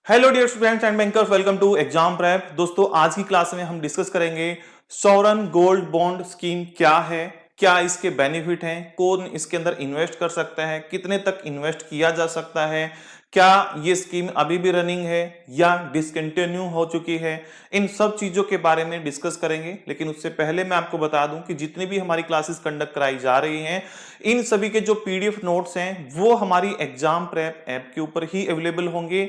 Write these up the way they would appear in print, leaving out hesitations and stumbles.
Hello dear students and bankers, welcome to exam prep. दोस्तों, आज की क्लास में हम डिस्कस करेंगे सॉवरेन गोल्ड बॉन्ड स्कीम क्या है, क्या इसके बेनिफिट हैं, कौन इसके अंदर इन्वेस्ट कर सकता है, कितने तक इन्वेस्ट किया जा सकता है, क्या ये स्कीम अभी भी रनिंग है या डिसकंटिन्यू हो चुकी है। इन सब चीजों के बारे में डिस्कस करेंगे। लेकिन उससे पहले मैं आपको बता दूं कि जितनी भी हमारी क्लासेस कंडक्ट कराई जा रही हैं, इन सभी के जो पीडीएफ नोट्स हैं वो हमारी एग्जाम प्रेप ऐप के ऊपर ही अवेलेबल होंगे।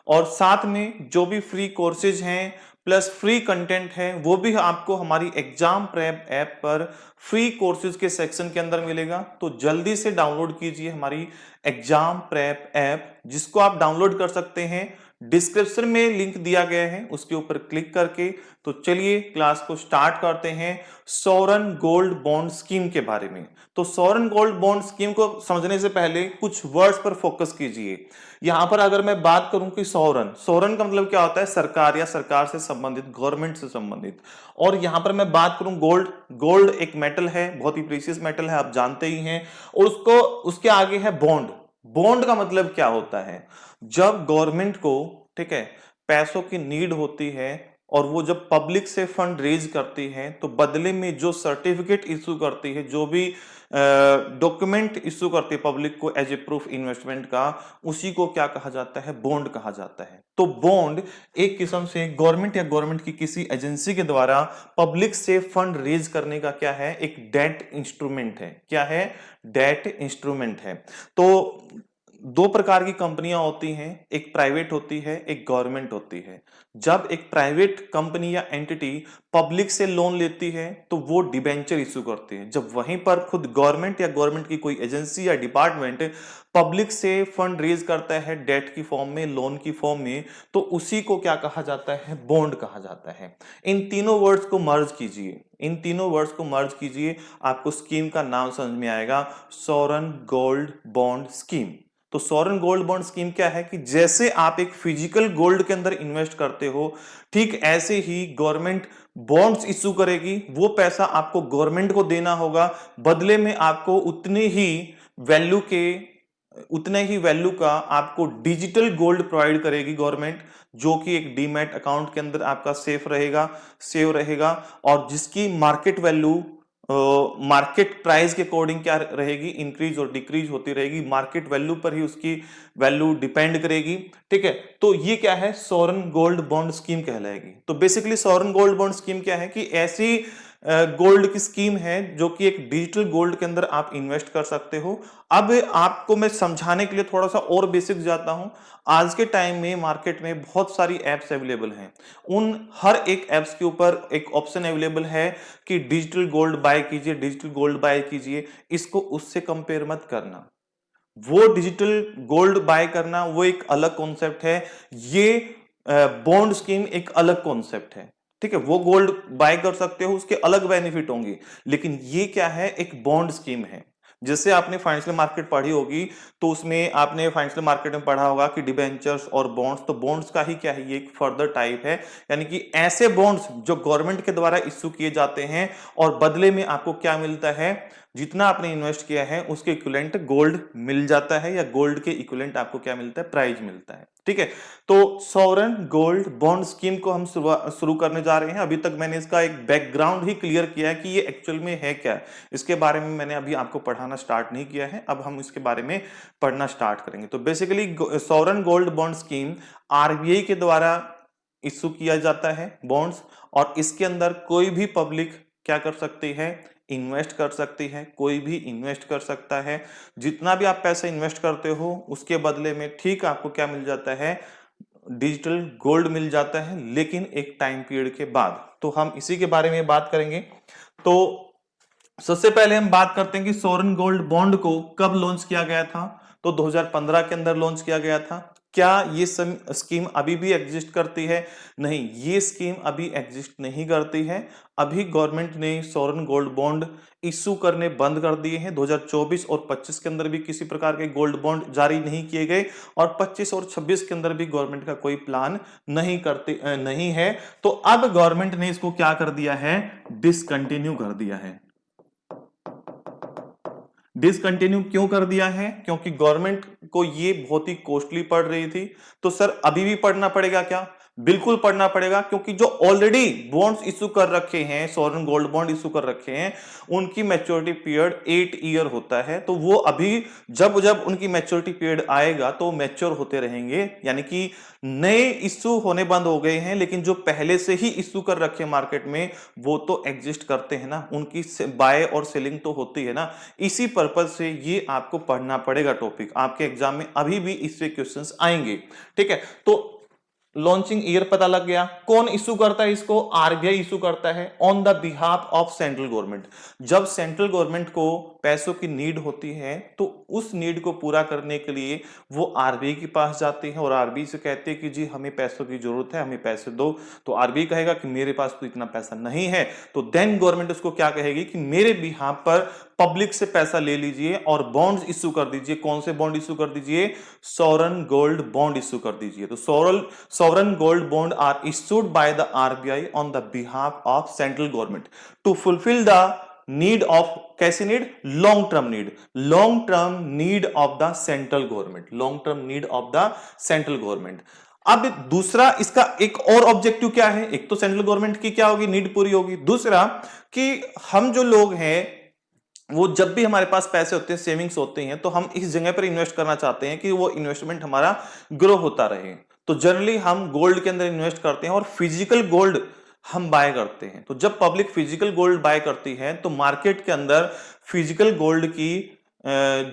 और साथ में जो भी फ्री कोर्सेज हैं प्लस फ्री कंटेंट है वो भी आपको हमारी एग्जाम प्रेप ऐप पर फ्री कोर्सेज के सेक्शन के अंदर मिलेगा। तो जल्दी से डाउनलोड कीजिए हमारी एग्जाम प्रेप ऐप, जिसको आप डाउनलोड कर सकते हैं। डिस्क्रिप्शन में लिंक दिया गया है, उसके ऊपर क्लिक करके। तो चलिए क्लास को स्टार्ट करते हैं सॉवरेन गोल्ड बॉन्ड स्कीम के बारे में। तो सॉवरेन गोल्ड बॉन्ड स्कीम को समझने से पहले कुछ वर्ड्स पर फोकस कीजिए। यहां पर अगर मैं बात करूं कि सॉवरेन सॉवरेन का मतलब क्या होता है, सरकार या सरकार से संबंधित, गवर्नमेंट से संबंधित। और यहां पर मैं बात करूं गोल्ड, गोल्ड एक मेटल है, बहुत ही प्रीशियस मेटल है, आप जानते ही हैं। और उसको उसके आगे है बॉन्ड। बॉन्ड का मतलब क्या होता है, जब गवर्नमेंट को, ठीक है, पैसों की नीड होती है और वो जब पब्लिक से फंड रेज करती है तो बदले में जो सर्टिफिकेट इशू करती है, जो भी डॉक्यूमेंट इशू करती है पब्लिक को एज ए प्रूफ इन्वेस्टमेंट का, उसी को क्या कहा जाता है, बॉन्ड कहा जाता है। तो बॉन्ड एक किस्म से गवर्नमेंट या गवर्नमेंट की किसी एजेंसी के द्वारा पब्लिक से फंड रेज करने का क्या है, एक डेट इंस्ट्रूमेंट है। क्या है, डेट इंस्ट्रूमेंट है। तो दो प्रकार की कंपनियां होती हैं, एक प्राइवेट होती है, एक गवर्नमेंट होती है। जब एक प्राइवेट कंपनी या एंटिटी पब्लिक से लोन लेती है तो वो डिबेंचर इशू करती है। जब वहीं पर खुद गवर्नमेंट या गवर्नमेंट की कोई एजेंसी या डिपार्टमेंट पब्लिक से फंड रेज करता है डेट की फॉर्म में, लोन की फॉर्म में, तो उसी को क्या कहा जाता है, बॉन्ड कहा जाता है। इन तीनों वर्ड्स को मर्ज कीजिए, इन तीनों वर्ड्स को मर्ज कीजिए, आपको स्कीम का नाम समझ में आएगा, सॉवरेन गोल्ड बॉन्ड स्कीम। तो सॉवरेन गोल्ड बॉन्ड स्कीम क्या है कि जैसे आप एक फिजिकल गोल्ड के अंदर इन्वेस्ट करते हो, ठीक ऐसे ही गवर्नमेंट बॉन्ड्स इशू करेगी। वो पैसा आपको गवर्नमेंट को देना होगा, बदले में आपको उतने ही वैल्यू का आपको डिजिटल गोल्ड प्रोवाइड करेगी गवर्नमेंट, जो कि एक डीमैट अकाउंट के अंदर आपका सेव रहेगा। और जिसकी मार्केट वैल्यू, मार्केट प्राइस के अकॉर्डिंग क्या रहेगी, इंक्रीज और डिक्रीज होती रहेगी। मार्केट वैल्यू पर ही उसकी वैल्यू डिपेंड करेगी। ठीक है, तो ये क्या है, सॉवरेन गोल्ड बॉन्ड स्कीम कहलाएगी। तो basically sovereign gold bond scheme क्या है कि ऐसी गोल्ड की स्कीम है जो कि एक डिजिटल गोल्ड के अंदर आप इन्वेस्ट कर सकते हो। अब आपको मैं समझाने के लिए थोड़ा सा और बेसिक जाता हूं। आज के टाइम में मार्केट में बहुत सारी एप्स अवेलेबल हैं। उन हर एक एप्स के ऊपर एक ऑप्शन अवेलेबल है कि डिजिटल गोल्ड बाय कीजिए, डिजिटल गोल्ड बाय कीजिए। इसको उससे कंपेयर मत करना। वो डिजिटल गोल्ड बाय करना वो एक अलग कॉन्सेप्ट है, ये बॉन्ड स्कीम एक अलग कॉन्सेप्ट है। ठीक है, वो गोल्ड बाय कर सकते हो, उसके अलग बेनिफिट होंगे। लेकिन ये क्या है, एक बॉन्ड स्कीम है। जैसे आपने फाइनेंशियल मार्केट पढ़ी होगी, तो उसमें आपने फाइनेंशियल मार्केट में पढ़ा होगा कि डिबेंचर्स और बॉन्ड्स। तो बॉन्ड्स का ही क्या है, ये एक फर्दर टाइप है। यानी कि ऐसे बॉन्ड्स जो गवर्नमेंट के द्वारा इश्यू किए जाते हैं और बदले में आपको क्या मिलता है, जितना आपने इन्वेस्ट किया है उसके इक्विवेलेंट गोल्ड मिल जाता है, या गोल्ड के इक्विवेलेंट आपको क्या मिलता है, प्राइज मिलता है। ठीक है, तो सॉवरेन गोल्ड बॉन्ड स्कीम को हम शुरू करने जा रहे हैं। अभी तक मैंने इसका एक बैकग्राउंड ही क्लियर किया है कि ये एक्चुअल में है क्या। इसके बारे में मैंने अभी आपको पढ़ाना स्टार्ट नहीं किया है, अब हम इसके बारे में पढ़ना स्टार्ट करेंगे। तो basically sovereign gold bond scheme RBI के द्वारा इशू किया जाता है बॉन्ड्स, और इसके अंदर कोई भी पब्लिक क्या कर सकती है, इन्वेस्ट कर सकती है। कोई भी इन्वेस्ट कर सकता है। जितना भी आप पैसा इन्वेस्ट करते हो उसके बदले में ठीक आपको क्या मिल जाता है, डिजिटल गोल्ड मिल जाता है, लेकिन एक टाइम पीरियड के बाद। तो हम इसी के बारे में बात करेंगे। तो सबसे पहले हम बात करते हैं कि सॉवरेन गोल्ड बॉन्ड को कब लॉन्च किया गया था। तो 2015 के अंदर लॉन्च किया गया था। क्या ये स्कीम अभी भी एग्जिस्ट करती है? नहीं, ये स्कीम अभी एग्जिस्ट नहीं करती है। अभी गवर्नमेंट ने सॉवरेन गोल्ड बॉन्ड इशू करने बंद कर दिए हैं। 2024 और 25 के अंदर भी किसी प्रकार के गोल्ड बॉन्ड जारी नहीं किए गए, और 25 और 26 के अंदर भी गवर्नमेंट का कोई प्लान नहीं है। तो अब गवर्नमेंट ने इसको क्या कर दिया है, डिसकंटिन्यू कर दिया है। डिसकंटिन्यू क्यों कर दिया है? क्योंकि गवर्नमेंट को ये बहुत ही कॉस्टली पड़ रही थी। तो सर अभी भी पढ़ना पड़ेगा क्या? बिल्कुल पढ़ना पड़ेगा, क्योंकि जो ऑलरेडी बॉन्ड्स इशू कर रखे हैं, सॉवरेन गोल्ड बॉन्ड इशू कर रखे हैं, उनकी मैच्योरिटी पीरियड 8 ईयर होता है। तो वो अभी जब जब उनकी मैच्योरिटी पीरियड आएगा तो मैच्योर होते रहेंगे, यानी कि नए इशू होने बंद हो गए हैं, लेकिन जो पहले से ही इशू कर रखे मार्केट में वो तो एग्जिस्ट करते हैं ना, उनकी बाय और सेलिंग तो होती है ना। इसी पर्पज से ये आपको पढ़ना पड़ेगा टॉपिक, आपके एग्जाम में अभी भी इससे क्वेश्चंस आएंगे। ठीक है, तो लॉन्चिंग ईयर पता लग गया। कौन इशू करता है इसको? आरबीआई इशू करता है on the behalf of central government. जब सेंट्रल गवर्नमेंट को पैसों की नीड होती है तो उस नीड को पूरा करने के लिए वो आरबीआई के पास जाते हैं और आरबीआई से कहते हैं कि जी हमें पैसों की जरूरत है, हमें पैसे दो। तो आरबीआई कहेगा कि मेरे पास तो इतना पैसा नहीं है, तो देन गवर्नमेंट उसको क्या कहेगी कि मेरे बिहाफ पर पब्लिक से पैसा ले लीजिए और बॉन्ड्स इशू कर दीजिए। कौन से बॉन्ड इशू कर दीजिए? सॉवरेन गोल्ड बॉन्ड इशू कर दीजिए। तो sovereign gold bond are issued by the RBI on the behalf of central government to fulfill the need of, कैसी need? Long term need, long term need of the central government, long term need of the central government. अब दूसरा इसका एक और objective क्या है? एक तो सेंट्रल गवर्नमेंट की क्या होगी? नीड पूरी होगी। दूसरा कि हम जो लोग हैं वो जब भी हमारे पास पैसे होते हैं, सेविंग्स होते हैं, तो हम इस जगह पर इन्वेस्ट करना चाहते हैं कि वो इन्वेस्टमेंट हमारा ग्रो होता रहे। तो जनरली हम गोल्ड के अंदर इन्वेस्ट करते हैं और फिजिकल गोल्ड हम बाय करते हैं। तो जब पब्लिक फिजिकल गोल्ड बाय करती है तो मार्केट के अंदर फिजिकल गोल्ड की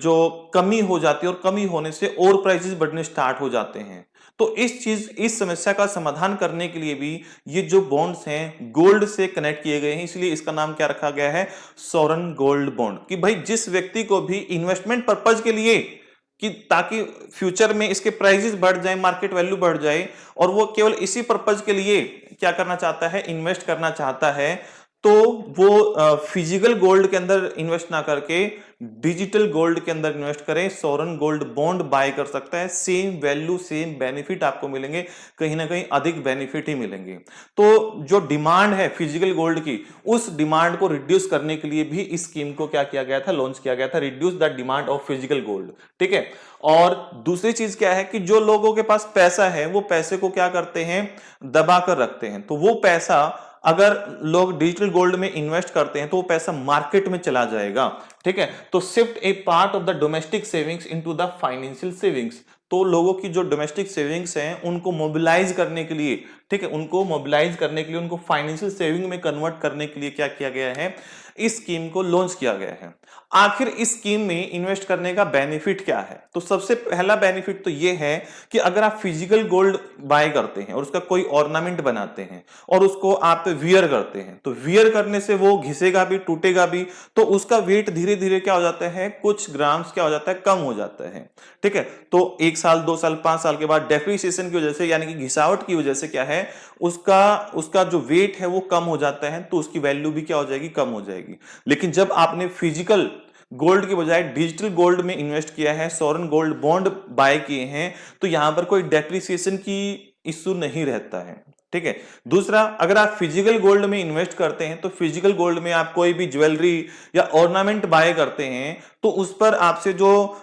जो कमी हो जाती है और कमी होने से और प्राइसेस बढ़ने स्टार्ट हो जाते हैं। तो इस समस्या का समाधान करने के लिए भी ये जो बॉन्ड्स हैं गोल्ड से कनेक्ट किए गए हैं, इसलिए इसका नाम क्या रखा गया है? Sovereign gold bond. कि भाई जिस व्यक्ति को भी इन्वेस्टमेंट पर्पज के लिए, कि ताकि फ्यूचर में इसके प्राइसेस बढ़ जाए, मार्केट वैल्यू बढ़ जाए, और वो केवल इसी पर्पज के लिए क्या करना चाहता है? इन्वेस्ट करना चाहता है, तो वो फिजिकल गोल्ड के अंदर इन्वेस्ट ना करके डिजिटल गोल्ड के अंदर इन्वेस्ट करें। सॉवरेन गोल्ड बॉन्ड बाय कर सकता है, सेम वैल्यू सेम बेनिफिट आपको मिलेंगे, कहीं ना कहीं अधिक बेनिफिट ही मिलेंगे। तो जो डिमांड है फिजिकल गोल्ड की, उस डिमांड को रिड्यूस करने के लिए भी इस स्कीम को क्या किया गया था? लॉन्च किया गया था, reduce the demand of physical gold. ठीक है, और दूसरी चीज क्या है कि जो लोगों के पास पैसा है वो पैसे को क्या करते हैं? दबा कर रखते हैं। तो वो पैसा अगर लोग डिजिटल गोल्ड में इन्वेस्ट करते हैं तो वो पैसा मार्केट में चला जाएगा। ठीक है, तो shift A part of the domestic savings into the financial savings. तो लोगों की जो डोमेस्टिक सेविंग्स हैं उनको मोबिलाइज करने के लिए, ठीक है, उनको मोबिलाइज करने के लिए, उनको फाइनेंशियल सेविंग में कन्वर्ट करने के लिए क्या किया गया है? इस स्कीम को लॉन्च किया गया है। आखिर इस स्कीम में इन्वेस्ट करने का बेनिफिट क्या है? तो सबसे पहला बेनिफिट तो यह है कि अगर आप फिजिकल गोल्ड बाय करते हैं और उसका कोई ऑर्नामेंट बनाते हैं और उसको आप वियर करते हैं, तो वियर करने से वो घिसेगा भी, टूटेगा भी, तो उसका वेट धीरे धीरे क्या हो जाता है? कुछ ग्राम्स क्या हो जाता है? कम हो जाता है। ठीक है, तो 1 साल 2 साल 5 साल के बाद डेप्रिसिएशन की वजह से, यानी कि घिसावट की वजह से क्या है, उसका जो वेट है वो कम हो जाता है, तो उसकी वैल्यू भी क्या हो जाएगी? कम हो जाएगी। लेकिन जब आपने फिजिकल गोल्ड के बजाय डिजिटल गोल्ड में इन्वेस्ट किया है, सॉवरेन गोल्ड बॉन्ड बाय किए हैं, तो यहां पर कोई डेप्रिसिएशन की इश्यू नहीं रहता है। ठीक है, दूसरा, अगर आप फिजिकल गोल्ड में इन्वेस्ट करते हैं तो फिजिकल गोल्ड में आप कोई भी ज्वेलरी या ऑर्नामेंट बाय करते हैं तो उस पर आपसे जो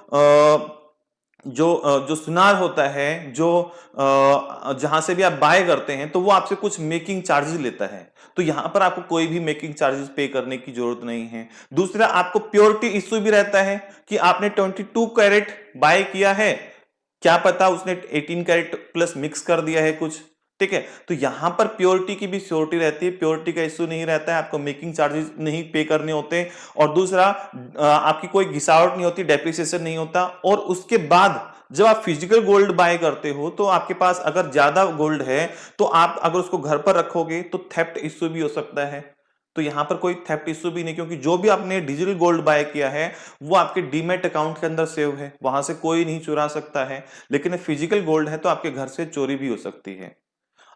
सुनार होता है, जो जहां से भी आप बाय करते हैं, तो वो आपसे कुछ मेकिंग चार्जेस लेता है। तो यहां पर आपको कोई भी मेकिंग चार्जेस पे करने की जरूरत नहीं है। दूसरा, आपको प्योरिटी इश्यू भी रहता है कि आपने 22 कैरेट बाय किया है, क्या पता उसने 18 कैरेट प्लस मिक्स कर दिया है कुछ। ठीक है, तो यहां पर प्योरिटी की भी श्योरिटी रहती है, प्योरिटी का इश्यू नहीं रहता है, आपको मेकिंग चार्जेस नहीं पे करने होते। और दूसरा, आपकी कोई घिसावट नहीं होती, डेप्रिसिएशन नहीं होता। और उसके बाद जब आप फिजिकल गोल्ड बाय करते हो तो आपके पास अगर ज्यादा गोल्ड है तो आप अगर उसको घर पर रखोगे तो थेफ्ट इश्यू भी हो सकता है। तो यहां पर कोई थेफ्ट इश्यू भी नहीं, क्योंकि जो भी आपने डिजिटल गोल्ड बाय किया है वो आपके डीमैट अकाउंट के अंदर सेव है, वहां से कोई नहीं चुरा सकता है। लेकिन फिजिकल गोल्ड है तो आपके घर से चोरी भी हो सकती है।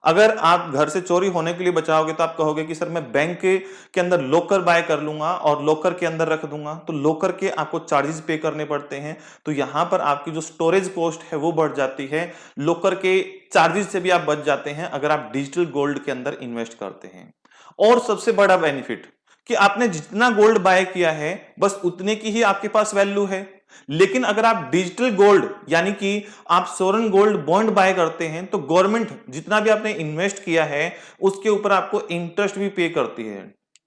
अगर आप घर से चोरी होने के लिए बचाओगे तो आप कहोगे कि सर मैं बैंक के अंदर लॉकर बाय कर लूंगा और लॉकर के अंदर रख दूंगा, तो लॉकर के आपको चार्जेस पे करने पड़ते हैं। तो यहां पर आपकी जो स्टोरेज कॉस्ट है वो बढ़ जाती है, लॉकर के चार्जेस से भी आप बच जाते हैं अगर आप डिजिटल गोल्ड के अंदर इन्वेस्ट करते हैं। और सबसे बड़ा बेनिफिट कि आपने जितना गोल्ड बाय किया है बस उतने की ही आपके पास वैल्यू है। लेकिन अगर आप डिजिटल गोल्ड यानी कि आप सोवरेन गोल्ड बॉन्ड बाय करते हैं तो गवर्नमेंट जितना भी आपने इन्वेस्ट किया है उसके ऊपर आपको इंटरेस्ट भी पे करती है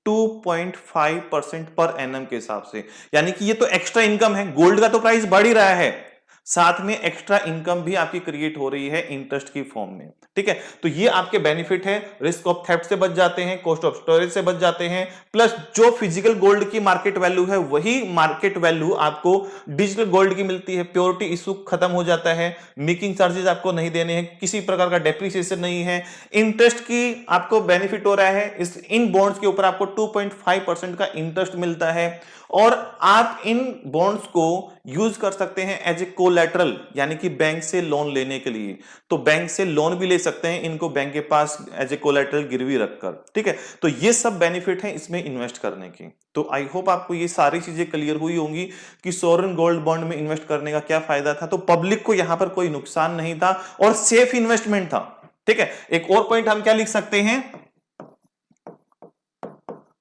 2.5% पर एनम के हिसाब से। यानी कि ये तो एक्स्ट्रा इनकम है, गोल्ड का तो प्राइस बढ़ ही रहा है, साथ में एक्स्ट्रा इनकम भी आपकी क्रिएट हो रही है इंटरेस्ट की फॉर्म में। ठीक है, तो ये आपके बेनिफिट है, रिस्क ऑफ थेफ्ट से बच जाते हैं, कॉस्ट ऑफ स्टोरेज से बच जाते हैं, प्लस जो फिजिकल गोल्ड की मार्केट वैल्यू है वही मार्केट वैल्यू आपको डिजिटल गोल्ड की मिलती है। प्योरिटी इशू खत्म हो जाता है, मेकिंग चार्जेस आपको नहीं देने हैं, किसी प्रकार का डेप्रिसिएशन नहीं है, इंटरेस्ट की आपको बेनिफिट हो रहा है, इस इन बॉन्ड्स के ऊपर आपको 2.5% का इंटरेस्ट मिलता है और आप इन बॉन्ड्स को यूज कर सकते हैं एज ए कोलैटरल यानी कि बैंक से लोन लेने के लिए। तो बैंक से लोन भी ले सकते हैं इनको बैंक के पास एज ए कोलैटरल गिरवी रखकर। ठीक है, तो ये सब बेनिफिट है इसमें इन्वेस्ट करने की। तो आई होप आपको ये सारी चीजें क्लियर हुई होंगी कि सोवरेन गोल्ड बॉन्ड में इन्वेस्ट करने का क्या फायदा था। तो पब्लिक को यहां पर कोई नुकसान नहीं था और सेफ इन्वेस्टमेंट था। ठीक है, एक और पॉइंट हम क्या लिख सकते हैं,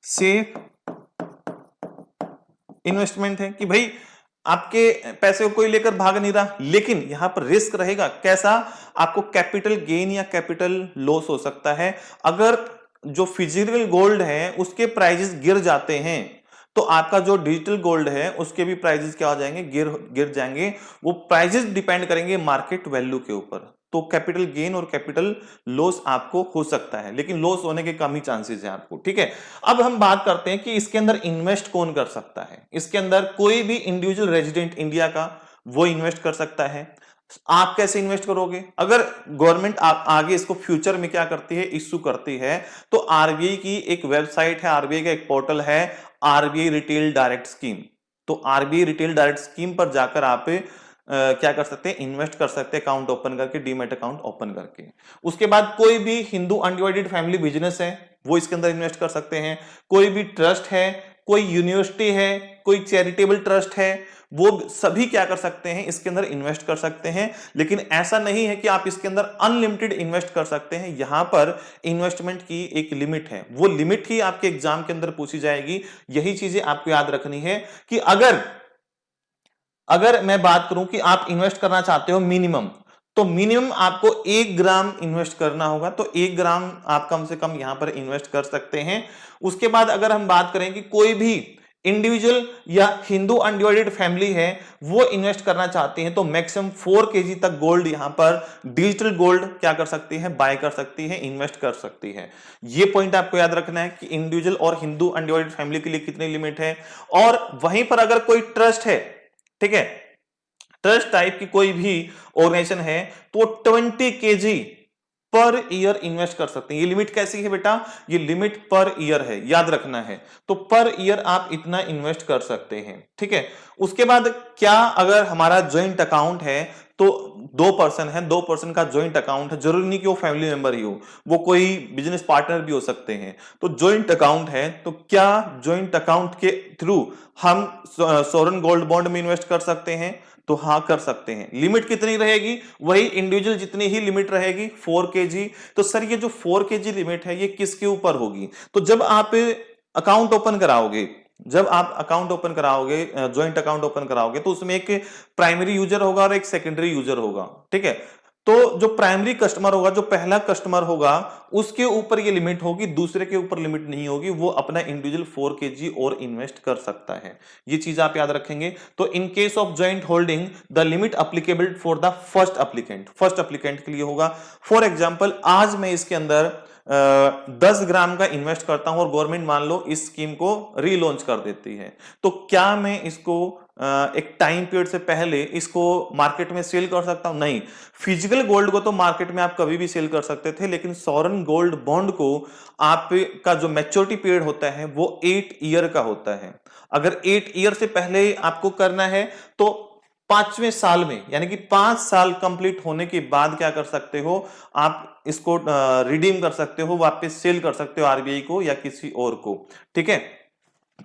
सेफ इन्वेस्टमेंट है कि भाई आपके पैसे को कोई लेकर भाग नहीं रहा, लेकिन यहां पर रिस्क रहेगा। कैसा, आपको कैपिटल गेन या कैपिटल लॉस हो सकता है। अगर जो फिजिकल गोल्ड है उसके प्राइजेस गिर जाते हैं तो आपका जो डिजिटल गोल्ड है उसके भी प्राइजेस क्या हो जाएंगे, गिर जाएंगे। वो प्राइजेस डिपेंड करेंगे मार्केट वैल्यू के ऊपर। तो कैपिटल गेन और कैपिटल लॉस आपको हो सकता है, लेकिन लॉस होने के कम ही चांसेस है आपको। ठीक है, अब हम बात करते हैं कि इसके अंदर इन्वेस्ट कौन कर सकता है। इसके अंदर कोई भी इंडिविजुअल रेजिडेंट इंडिया का वो इन्वेस्ट कर सकता है। आप कैसे इन्वेस्ट करोगे, अगर गवर्नमेंट आगे इसको फ्यूचर में क्या करती है, इश्यू करती है, तो आरबीआई की एक वेबसाइट है, आरबीआई का एक पोर्टल है, आरबीआई रिटेल डायरेक्ट स्कीम। तो आरबीआई रिटेल डायरेक्ट स्कीम पर जाकर आप क्या कर सकते हैं, इन्वेस्ट कर सकते हैं अकाउंट ओपन करके, डीमैट अकाउंट ओपन करके। उसके बाद कोई भी हिंदू अनडिवाइडेड फैमिली बिजनेस है वो इसके अंदर इन्वेस्ट कर सकते हैं। कोई भी ट्रस्ट है, कोई यूनिवर्सिटी है, कोई चैरिटेबल ट्रस्ट है, वो सभी क्या कर सकते हैं, इसके अंदर इन्वेस्ट कर सकते हैं। लेकिन ऐसा नहीं है कि आप इसके अंदर अनलिमिटेड इन्वेस्ट कर सकते हैं। यहां पर इन्वेस्टमेंट की एक लिमिट है, वो लिमिट ही आपके एग्जाम के अंदर पूछी जाएगी। यही चीजें आपको याद रखनी है कि अगर मैं बात करूं कि आप इन्वेस्ट करना चाहते हो मिनिमम, तो मिनिमम आपको 1 ग्राम इन्वेस्ट करना होगा। तो 1 ग्राम आप कम से कम यहां पर इन्वेस्ट कर सकते हैं। उसके बाद अगर हम बात करें कि कोई भी इंडिविजुअल या हिंदू अनडिवाइडेड फैमिली है वो इन्वेस्ट करना चाहते हैं, तो मैक्सिमम 4 केजी तक गोल्ड यहां पर डिजिटल गोल्ड क्या कर सकती है, बाय कर सकती है, इन्वेस्ट कर सकती है। ये पॉइंट आपको याद रखना है कि इंडिविजुअल और हिंदू अनडिवाइडेड फैमिली के लिए कितनी लिमिट है। और वहीं पर अगर कोई ट्रस्ट है, ठीक है, ट्रस्ट टाइप की कोई भी ऑर्गेनाइजेशन है, तो 20 केजी पर ईयर इन्वेस्ट कर सकते हैं। ये लिमिट कैसी है बेटा, ये लिमिट पर ईयर है, याद रखना है। तो पर ईयर आप इतना इन्वेस्ट कर सकते हैं। ठीक है, उसके बाद क्या, अगर हमारा ज्वाइंट अकाउंट है तो 2 पर्सन है, 2 पर्सन का ज्वाइंट अकाउंट है, जरूरी नहीं कि वो फैमिली मेंबर ही हो, वो कोई बिजनेस पार्टनर भी हो सकते हैं। तो ज्वाइंट अकाउंट है, तो क्या ज्वाइंट अकाउंट के थ्रू हम सोवरेन गोल्ड बॉन्ड में इन्वेस्ट कर सकते हैं, तो हाँ कर सकते हैं। लिमिट कितनी रहेगी, वही इंडिविजुअल जितनी ही लिमिट रहेगी 4 केजी। तो सर ये जो 4 केजी लिमिट है ये किसके ऊपर होगी, तो जब आप अकाउंट ओपन कराओगे, जब आप अकाउंट ओपन कराओगे, ज्वाइंट अकाउंट ओपन कराओगे, तो उसमें एक प्राइमरी यूजर होगा और एक सेकेंडरी यूजर होगा। ठीक है, तो जो प्राइमरी कस्टमर होगा, जो पहला कस्टमर होगा, उसके ऊपर ये लिमिट होगी, दूसरे के ऊपर लिमिट नहीं होगी। वो अपना इंडिविजुअल 4 केजी और इन्वेस्ट कर सकता है। ये चीज आप याद रखेंगे। तो in case of joint holding the limit applicable for the first applicant के लिए होगा। फॉर एग्जाम्पल आज मैं इसके अंदर 10 ग्राम का इन्वेस्ट करता हूं और गवर्नमेंट मान लो इस स्कीम को रीलॉन्च कर देती है, तो क्या मैं इसको एक टाइम पीरियड से पहले इसको मार्केट में सेल कर सकता हूं? नहीं। फिजिकल गोल्ड को तो मार्केट में आप कभी भी सेल कर सकते थे, लेकिन सोवरेन गोल्ड बॉन्ड को आपका जो मैच्योरिटी पीरियड होता है वो 8 ईयर का होता है। अगर 8 ईयर से पहले आपको करना है तो 5वें साल में, यानी कि 5 साल कंप्लीट होने के बाद क्या कर सकते हो, आप इसको रिडीम कर सकते हो, वापस सेल कर सकते हो आरबीआई को या किसी और को। ठीक है,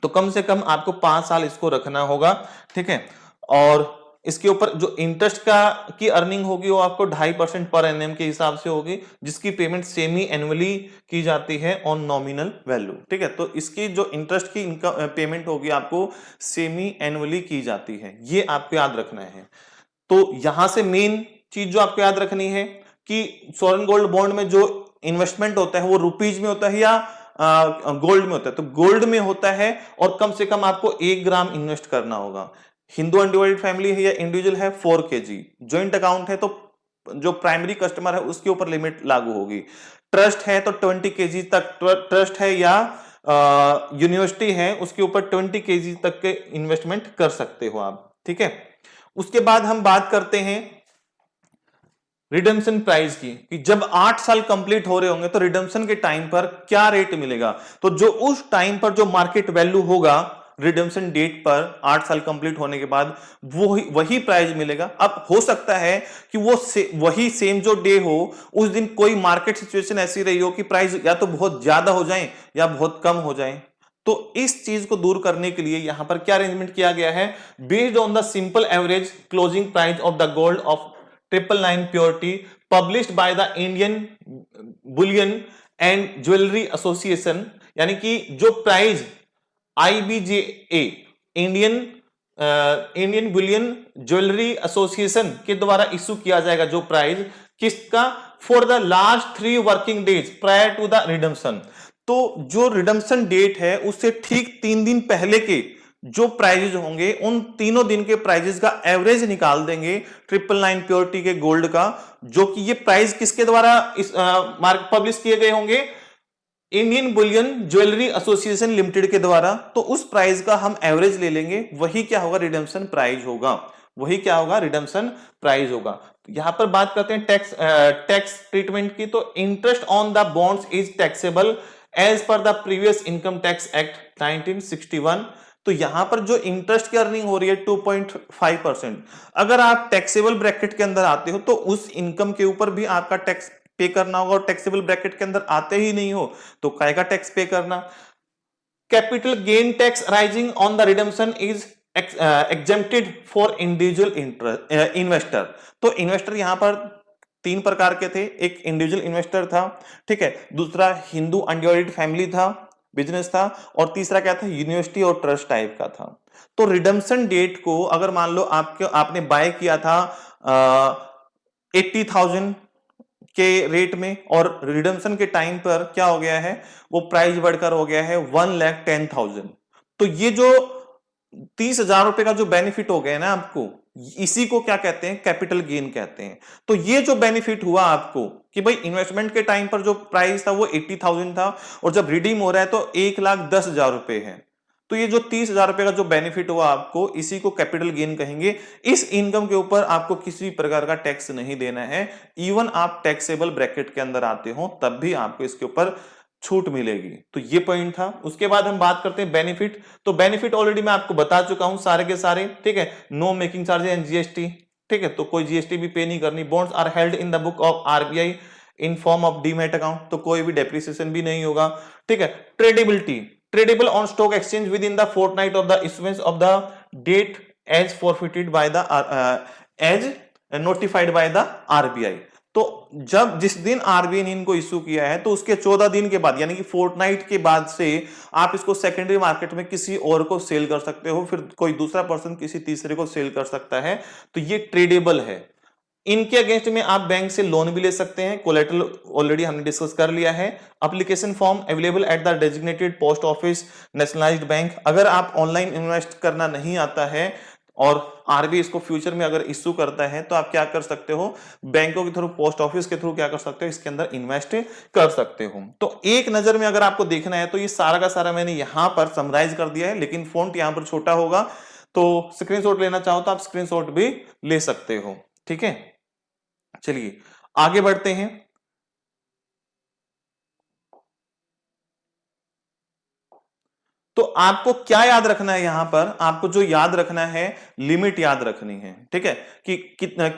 तो कम से कम आपको 5 साल इसको रखना होगा। ठीक है, और इसके ऊपर जो इंटरेस्ट का की अर्निंग होगी वो आपको 2.5% पर एनएम के हिसाब से होगी, जिसकी पेमेंट सेमी एनुअली की जाती है ऑन नॉमिनल वैल्यू। ठीक है, तो इसकी जो इंटरेस्ट की इनकम पेमेंट होगी आपको सेमी एनुअली की जाती है, ये आपको याद रखना है। तो यहां से मेन चीज जो आपको याद रखनी है कि सॉवरेन गोल्ड बॉन्ड में जो इन्वेस्टमेंट होता है वो रुपीज में होता है या गोल्ड में होता है। तो गोल्ड में होता है और कम से कम आपको 1 ग्राम इन्वेस्ट करना होगा। हिंदू अनडिवाइडेड फैमिली है या इंडिविजुअल है 4 kg, ज्वाइंट अकाउंट है तो जो प्राइमरी कस्टमर है उसके ऊपर लिमिट लागू होगी। ट्रस्ट है तो 20 kg तक ट्रस्ट है या यूनिवर्सिटी है उसके ऊपर 20 kg तक के इन्वेस्टमेंट कर सकते हो आप। ठीक है, उसके बाद हम बात करते हैं रिडेम्पशन प्राइस की, कि जब 8 साल कंप्लीट हो रहे होंगे तो रिडेम्पशन के टाइम पर क्या रेट मिलेगा। तो जो उस टाइम पर जो मार्केट वैल्यू होगा रिडेम्पशन डेट पर 8 साल कंप्लीट होने के बाद वही प्राइस मिलेगा। अब हो सकता है कि वही सेम जो डे हो उस दिन कोई मार्केट सिचुएशन ऐसी रही हो कि प्राइस या तो बहुत ज्यादा हो जाए या बहुत कम हो जाए। तो इस चीज को दूर करने के लिए यहां पर क्या अरेंजमेंट किया गया है, based on the simple average closing price of the gold of 999 purity published by the Indian bullion and jewellery association, यानी कि जो price IBJA Indian bullion jewellery association के द्वारा इशू किया जाएगा, जो प्राइस किसका, for the last 3 working days prior to the redemption. तो जो रिडम्पशन डेट है उससे ठीक 3 दिन पहले के जो प्राइजेज होंगे उन तीनों दिन के प्राइजेस का एवरेज निकाल देंगे 999 प्योरिटी के गोल्ड का, जो कि ये प्राइस किसके द्वारा इस पब्लिश किए गए होंगे, Indian bullion jewellery association limited के द्वारा। तो उस प्राइस का हम एवरेज ले लेंगे, वही क्या होगा, रिडेम्पशन प्राइस होगा, वही क्या होगा, रिडेम्पशन प्राइस होगा। यहां पर बात करते हैं टैक्स ट्रीटमेंट की। तो interest on the bonds is taxable as per the previous income tax act 1961। तो यहां पर जो इंटरेस्ट की अर्निंग हो रही है 2.5%, अगर आप टैक्सेबल ब्रैकेट के अंदर आते हो तो उस इनकम के ऊपर भी आपका टैक्स पे करना होगा, और टैक्सेबल ब्रैकेट के अंदर आते ही नहीं हो तो काय का टैक्स पे करना। Capital gain tax rising on the redemption is exempted for individual investor. तो इन्वेस्टर यहां पर 3 प्रकार के थे, एक इंडिविजुअल इन्वेस्टर था, ठीक है, दूसरा हिंदू अनडिवाइडेड फैमिली था, बिजनेस था, और तीसरा क्या था, यूनिवर्सिटी और ट्रस्ट टाइप का था। तो रिडेम्पशन डेट को अगर मान लो आपने बाय किया था 80,000 के रेट में, और रिडेम्पशन के टाइम पर क्या हो गया है, वो प्राइस बढ़कर हो गया है 1,10,000। तो ये जो 30,000 रुपए का जो बेनिफिट हो गया ना आपको, इसी को क्या कहते हैं, कैपिटल गेन कहते हैं। तो ये जो बेनिफिट हुआ आपको कि भाई इन्वेस्टमेंट के टाइम पर जो प्राइस था वो 80,000 था, और जब रिडीम हो रहा है तो 1,10,000 रुपए है। तो ये जो 30,000 रुपए का जो बेनिफिट हुआ आपको, इसी को कैपिटल गेन कहेंगे। इस इनकम के ऊपर आपको किसी प्रकार का टैक्स नहीं देना है, इवन आप टैक्सेबल ब्रैकेट के अंदर आते हो तब भी आपको इसके ऊपर छूट मिलेगी। तो ये पॉइंट था। उसके बाद हम बात करते हैं बेनिफिट। तो बेनिफिट ऑलरेडी मैं आपको बता चुका हूं सारे के सारे, ठीक है, no making charges and GST, ठीक है, तो कोई जीएसटी भी पे नहीं करनी। Bonds are held in the book of RBI in form of demat account, तो कोई भी डेप्रिसिएशन भी नहीं होगा, ठीक है। Tradability, tradable on stock exchange within the fortnight of the issuance of the date as forfeited by the as notified by the RBI. तो जब जिस दिन आरबीआई ने इनको इश्यू किया है तो उसके 14 दिन के बाद, यानी कि फोर्टनाइट के बाद से आप इसको सेकेंडरी मार्केट में किसी और को सेल कर सकते हो, फिर कोई दूसरा पर्सन किसी तीसरे को सेल कर सकता है। तो ये ट्रेडेबल है। इनके अगेंस्ट में आप बैंक से लोन भी ले सकते हैं, कोलेटरल ऑलरेडी हमने डिस्कस कर लिया है। Application form available at the designated post office nationalised bank. अगर आप ऑनलाइन इन्वेस्ट करना नहीं आता है और आरबीआई इसको फ्यूचर में अगर इश्यू करता है तो आप क्या कर सकते हो, बैंकों के थ्रू, पोस्ट ऑफिस के थ्रू क्या कर सकते हो, इसके अंदर इन्वेस्ट कर सकते हो। तो एक नजर में अगर आपको देखना है तो ये सारा का सारा मैंने यहां पर समराइज कर दिया है, लेकिन फॉन्ट यहां पर छोटा होगा, तो स्क्रीनशॉट लेना चाहो तो आप स्क्रीनशॉट भी ले सकते हो, ठीक है। चलिए आगे बढ़ते हैं। तो आपको क्या याद रखना है, यहां पर आपको जो याद रखना है, लिमिट याद रखनी है, ठीक है, कि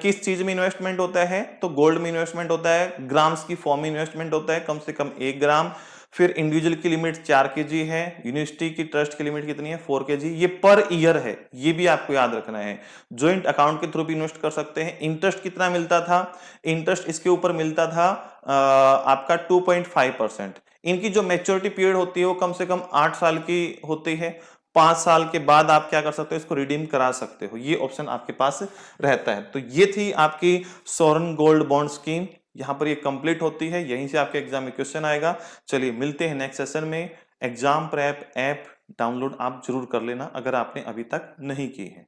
किस चीज में इन्वेस्टमेंट होता है। तो गोल्ड में इन्वेस्टमेंट होता है, ग्राम्स की फॉर्म में इन्वेस्टमेंट होता है, कम से कम 1 ग्राम। फिर इंडिविजुअल की लिमिट 4 केजी है, यूनिवर्सिटी की ट्रस्ट की लिमिट कितनी है 4 केजी, ये पर ईयर है, ये भी आपको याद रखना है। ज्वाइंट अकाउंट के थ्रू भी इन्वेस्ट कर सकते हैं। इंटरेस्ट कितना मिलता था, इंटरेस्ट इसके ऊपर मिलता था आपका 2.5%। इनकी जो मैच्योरिटी पीरियड होती है वो कम से कम 8 साल की होती है। 5 साल के बाद आप क्या कर सकते हो, इसको रिडीम करा सकते हो, ये ऑप्शन आपके पास रहता है। तो ये थी आपकी सॉवरेन गोल्ड बॉन्ड स्कीम, यहां पर ये कंप्लीट होती है, यहीं से आपके एग्जाम में क्वेश्चन आएगा। चलिए मिलते हैं नेक्स्ट सेशन में। एग्जाम प्रेप ऐप डाउनलोड आप जरूर कर लेना अगर आपने अभी तक नहीं की है।